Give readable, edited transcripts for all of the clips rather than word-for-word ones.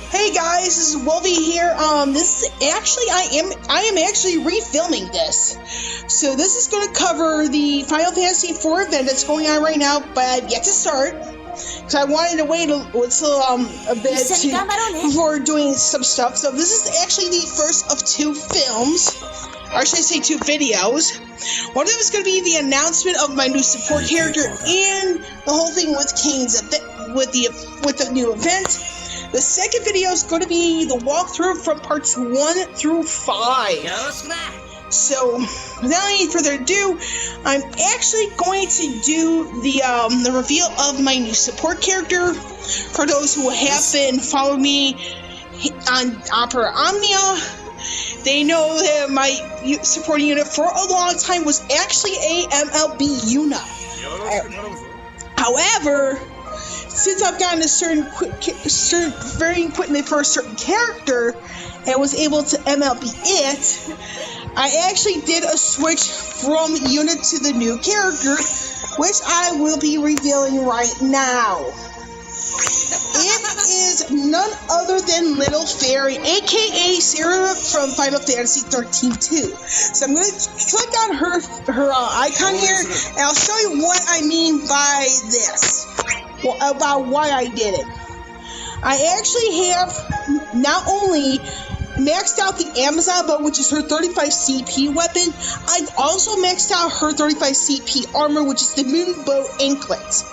Hey guys, this is Wolvie here. This is actually I am actually refilming this. So this is going to cover the Final Fantasy IV event that's going on right now, but I've yet to start. Because I wanted to wait until a bit before doing some stuff. So this is actually the first of two films, or should I say two videos. One of them is going to be the announcement of my new support character and the whole thing with Kain's with the new event. The second video is going to be the walkthrough from parts 1 through 5. So, without any further ado, I'm actually going to do the reveal of my new support character. For those who have been following me on Omnia, they know that my supporting unit for a long time was actually a MLB Yuna. However, since I've gotten a certain very quickly for a certain character and was able to MLB it, I actually did a switch from unit to the new character, which I will be revealing right now. It is none other than Little Fairy, aka Sarah from Final Fantasy 13 2. So I'm going to click on her icon here, and I'll show you what I mean by this. Well, about why I did it. I actually have not only maxed out the Amazon bow, which is her 35 CP weapon, I've also maxed out her 35 CP armor, which is the moon bow anklet.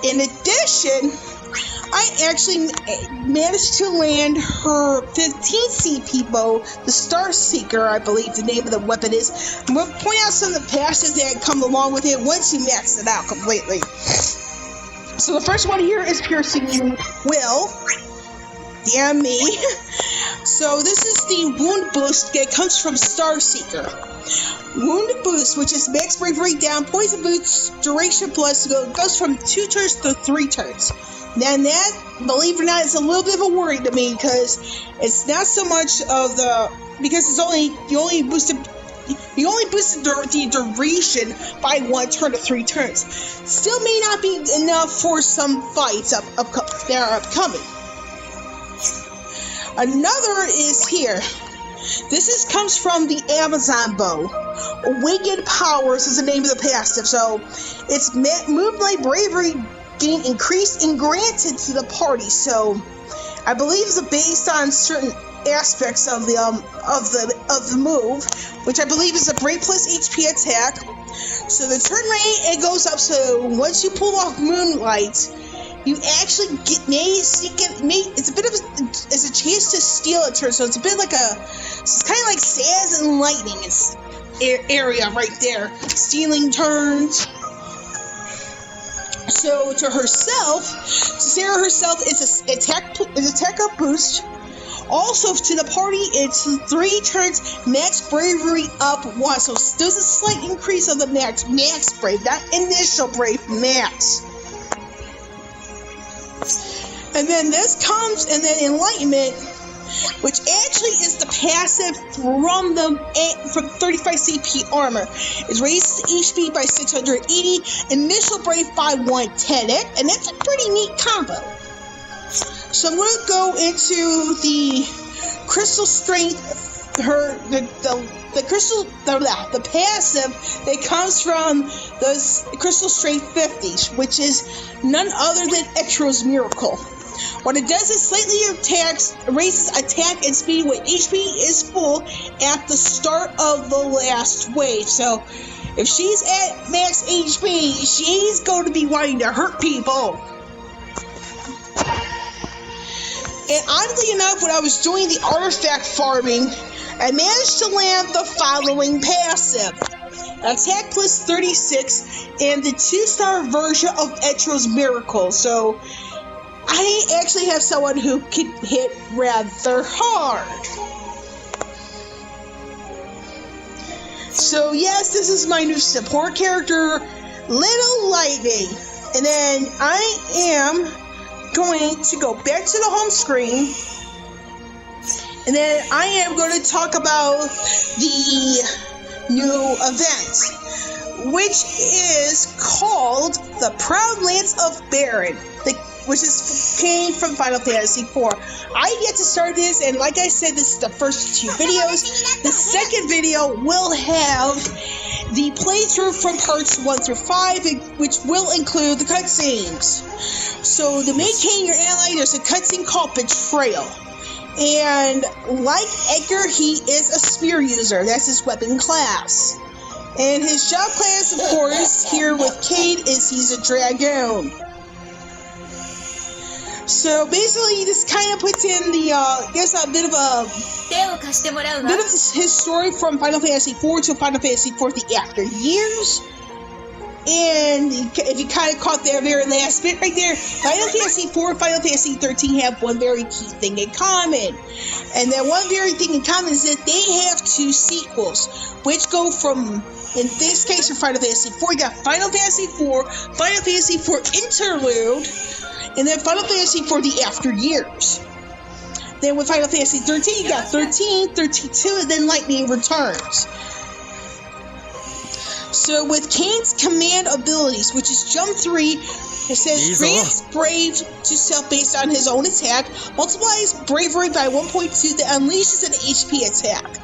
In addition, I actually managed to land her 15 CP bow, the Star Seeker, I believe the name of the weapon is. I'm going to point out some of the passives that come along with it once you max it out completely. So the first one here is Piercing Will. Damn me. So this is the wound boost that comes from Star Seeker. Wound boost, which is max bravery down, poison boost, duration plus, goes from 2 turns to 3 turns. Now that, believe it or not, is a little bit of a worry to me because it's not so much of because it's only, you only boosted the duration by 1 turn to 3 turns. Still may not be enough for some fights that are upcoming. Another is here. This comes from the Amazon bow. Awakened Powers is the name of the passive. So it's Moonlight Bravery gain increased and granted to the party. So I believe it's based on certain aspects of the move, which I believe is a Brave plus HP attack. So the turn rate, it goes up. So once you pull off Moonlight, you actually it's a chance to steal a turn. So it's kind of like Saz and Lightning. It's area right there, stealing turns. So to Sarah herself, it's an attack up boost. Also, to the party, it's 3 turns, max bravery up 1. So there's a slight increase of the max brave, not initial brave, max. And then this comes, and then Enlightenment, which actually is the passive from 35 CP armor. It raises HP by 680, initial brave by 110, and that's a pretty neat combo. So I'm going to go into the Crystal Strength, the passive that comes from the Crystal Strength 50s, which is none other than Etro's Miracle. What it does is slightly raises attack and speed when HP is full at the start of the last wave. So if she's at max HP, she's going to be wanting to hurt people. And oddly enough, when I was doing the artifact farming, I managed to land the following passive. Attack plus 36 and the 2-star version of Etro's Miracle. So I actually have someone who can hit rather hard. So yes, this is my new support character, Little Lightning. And then I am going to go back to the home screen, and then I am going to talk about the new event, which is called the Proud Lands of Baron, which is Kain from Final Fantasy IV. I get to start this, and like I said, this is the first 2 videos. The second video will have the playthrough from parts 1 through 5, which will include the cutscenes. So the main Kain, your ally, there's a cutscene called Betrayal. And like Edgar, he is a spear user. That's his weapon class. And his job class, of course, here with Kain is he's a dragoon. So basically, this kind of puts in the, a bit of his story from Final Fantasy IV to Final Fantasy IV the after years. And if you kind of caught that very last bit right there, Final Fantasy IV and Final Fantasy 13 have one very key thing in common. And that one very thing in common is that they have 2 sequels, which go from, in this case for Final Fantasy IV, you got Final Fantasy IV, Final Fantasy IV Interlude, and then Final Fantasy IV the After Years. Then with Final Fantasy 13, you got 13, 13-2, and then Lightning Returns. So with Kain's command abilities, which is Jump 3, it says grants brave to self based on his own attack, multiplies bravery by 1.2 that unleashes an HP attack.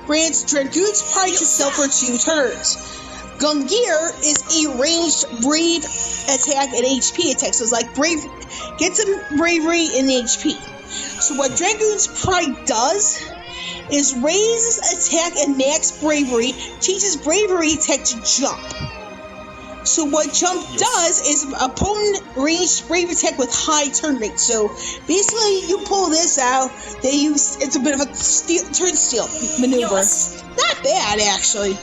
Grants Dragoon's Pride to self for 2 turns. Gungear is a ranged brave attack and HP attack, so it's like brave, get some bravery and HP. So what Dragoon's Pride does is raises attack and max bravery, teaches bravery attack to jump. So what jump does is opponent ranged brave attack with high turn rate. So basically you pull this out, it's a bit of a turn steal maneuver. Not bad actually.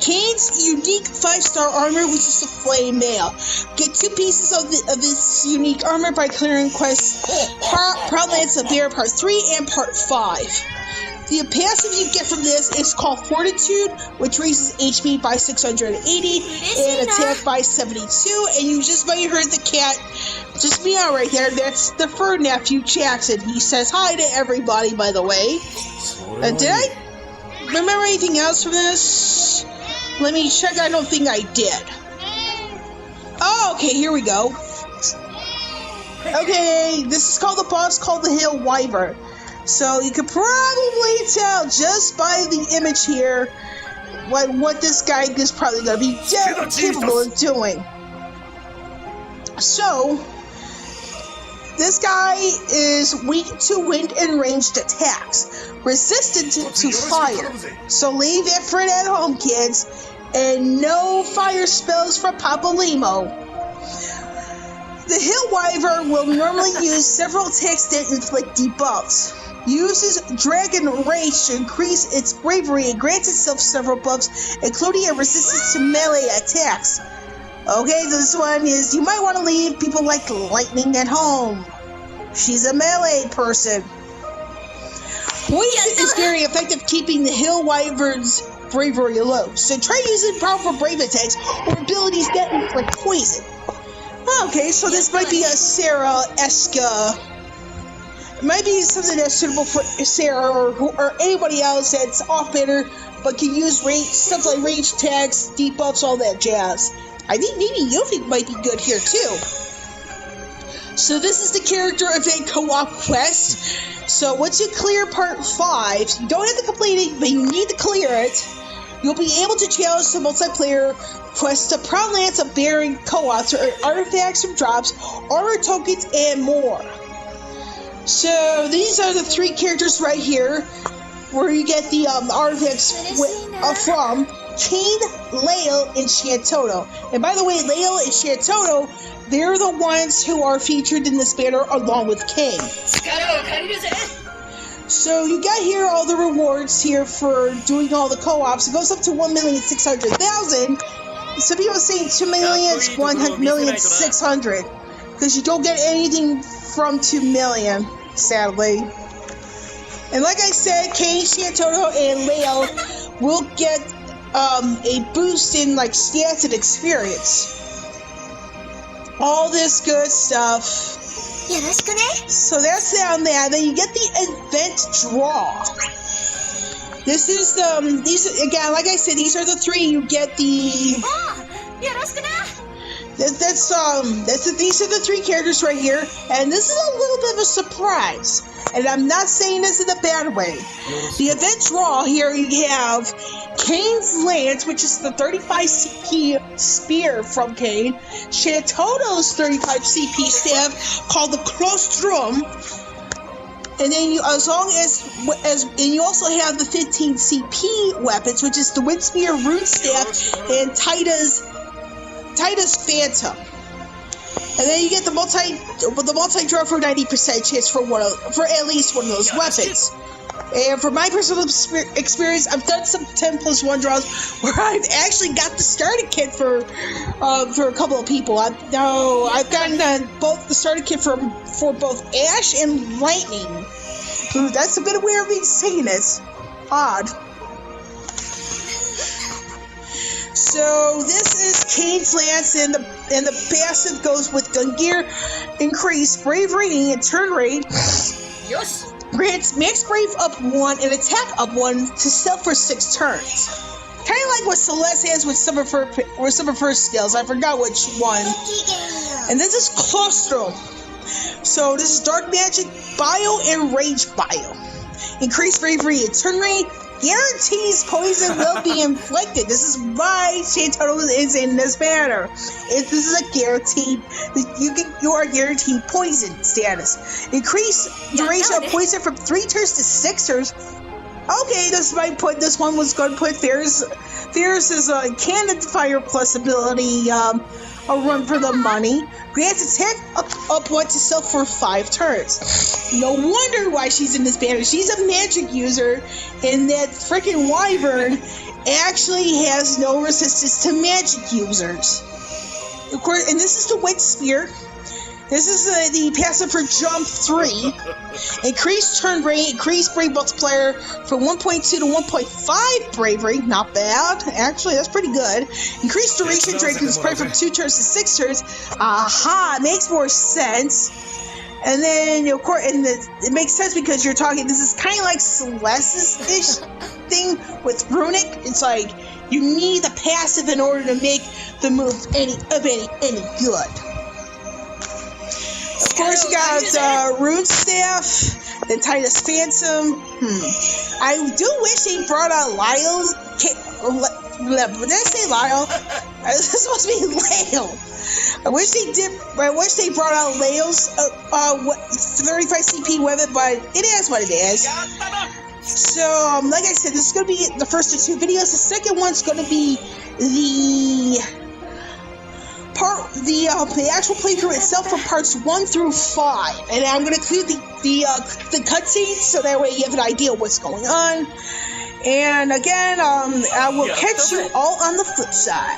Kain's unique 5-star armor, which is the Flame Mail. Get 2 pieces of this unique armor by clearing quests Proud Lance of Bear Part 3 and Part 5. The passive you get from this is called Fortitude, which raises HP by 680 and attack by 72. And you just might have heard the cat just meow right there. That's the fur nephew Jackson. He says hi to everybody, by the way. Did I remember anything else from this? Let me check. I don't think I did. Oh, okay, here we go. Okay, this is called the boss called the Hill Wyvern. So you can probably tell just by the image here what this guy is probably going to be capable of doing. So, this guy is weak to wind and ranged attacks, resistant to fire. So leave that friend at home, kids, and no fire spells from Papa Limo. The Hill Wyvern will normally use several attacks that inflict debuffs. Uses Dragon Rage to increase its bravery and grants itself several buffs, including a resistance to melee attacks. Okay, this one is, you might want to leave people like Lightning at home. She's a melee person. Poison is very effective keeping the Hill Wyvern's bravery low, so try using powerful brave attacks or abilities that inflict poison. Okay, so this might be a Sarah-esque, it might be something that's suitable for Sarah or anybody else that's off-banner, but can use stuff like range tags, debuffs, all that jazz. I think maybe Yuffie might be good here too. So this is the character event co-op quest. So once you clear part 5, you don't have to complete it, but you need to clear it. You'll be able to challenge the multiplayer quest to Proud Lance of Bearing co-ops or artifacts from drops, armor tokens, and more. So these are the 3 characters right here, where you get the artifacts from Kain, Lael, and Shantoto. And by the way, Lael and Shantoto, they're the ones who are featured in this banner along with Kain. So you got here all the rewards here for doing all the co-ops. It goes up to 1,600,000. Some people say 2,100,600 because you don't get anything from 2 million, sadly. And like I said, Kain, Shantoto, and Lael will get a boost in like stats and experience. All this good stuff. So that's down there. Then you get the event draw. This is these again, like I said, these are the 3. You get the These are the three characters right here, and this is a little bit of a surprise. And I'm not saying this in a bad way. The event draw here, you have Kain's Lance, which is the 35 CP spear from Kain, Shantoto's 35 CP staff called the Claustrum, and then you also have the 15 CP weapons, which is the Wind Spear, Rune Staff, and Titus Phantom. And then you get the multi draw for 90% chance for at least one of those weapons. And for my personal experience, I've done some 10+1 draws where I've actually got the starter kit for a couple of people. I've gotten both the starter kit for both Ash and Lightning. Ooh, that's a bit weird of me saying it. Odd. So this is Kain's Lance, and the passive goes with gun gear, increased brave rating and turn rate. Yes. Grants max brave up 1 and attack up 1 to stealth for 6 turns. Kind of like what Celeste has with some of her skills. I forgot which one. And this is Claustrum. So this is Dark Magic Bio and Rage Bio. Increased bravery and turn rate. Guarantees poison will be inflicted. This is why Shantoto is in this banner. This is a guaranteed. You are guaranteed poison status. Increase duration of poison from 3 turns to 6 turns. Okay, this one was going to put Ferris is a cannon fire plus ability. A run for the money. Grants attack up 1 to self for 5 turns. No wonder why she's in this banner. She's a magic user, and that freaking wyvern actually has no resistance to magic users. Of course, and this is the Wind Spear. This is the passive for Jump 3. Increased turn rate, increased brave multiplier from 1.2 to 1.5 bravery. Not bad. Actually, that's pretty good. Increased duration during play from 2 turns to 6 turns. Aha! It makes more sense. And then, of course, it makes sense because you're talking, this is kind of like Celeste's-ish thing with Runic. It's like, you need the passive in order to make the move any good. Of course, you got Rune Staff, the Titus Phantom. I do wish they brought out Lyle's. Did I say Lyle? This is supposed to be Lyle. I wish they brought out Lyle's 35 CP weapon, but it is what it is. So, like I said, this is going to be the first of 2 videos. The second one's going to be the actual playthrough itself for parts 1 through 5, and I'm going to include the cutscenes so that way you have an idea of what's going on. And again, I will catch you all on the flip side.